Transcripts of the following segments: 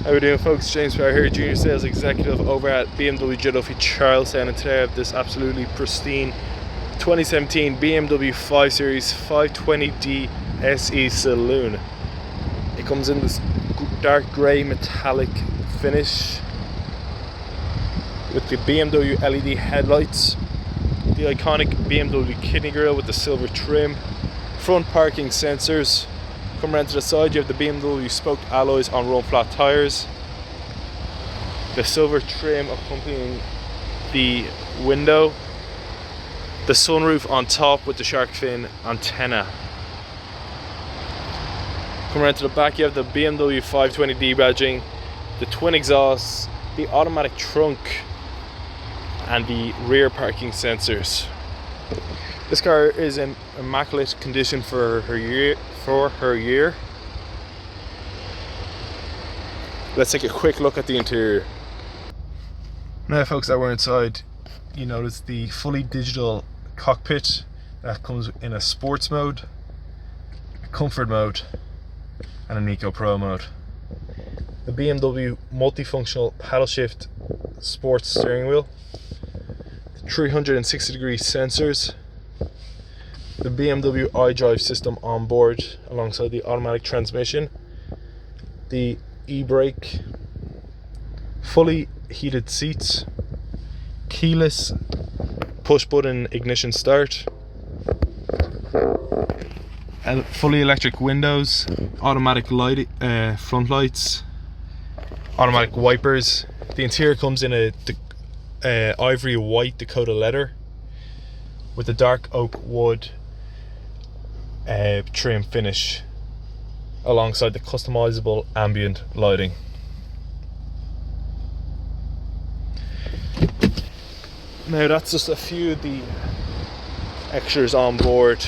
How we doing, folks? James Power here, Junior Sales Executive over at BMW Joe Duffy Charlestown, and today I have this absolutely pristine 2017 BMW 5 Series 520D SE Saloon. It comes in this dark grey metallic finish with the BMW LED headlights, the iconic BMW kidney grille with the silver trim, front parking sensors. Come around to the side, you have the BMW spoked alloys on road flat tyres, the silver trim accompanying the window, the sunroof on top with the shark fin antenna. Come around to the back, you have the BMW 520D badging, the twin exhausts, the automatic trunk, and the rear parking sensors. This car is in immaculate condition for her year. Let's take a quick look at the interior. Now, folks, that we're inside, you notice the fully digital cockpit that comes in a sports mode, a comfort mode, and an Eco Pro mode. The BMW multifunctional paddle shift sports steering wheel, the 360-degree sensors, the BMW iDrive system on board alongside the automatic transmission, the e-brake, fully heated seats, keyless push button ignition start, and fully electric windows, automatic light, front lights, automatic wipers. The interior comes in a ivory white Dakota leather with a dark oak wood trim finish alongside the customizable ambient lighting. Now, that's just a few of the extras on board,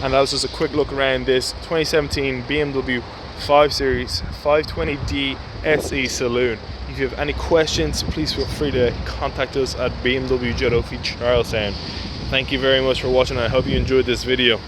and that was just a quick look around this 2017 BMW 5 Series 520D SE Saloon. If you have any questions, please feel free to contact us at BMW Joe Duffy Charlestown. Thank you very much for watching. I hope you enjoyed this video.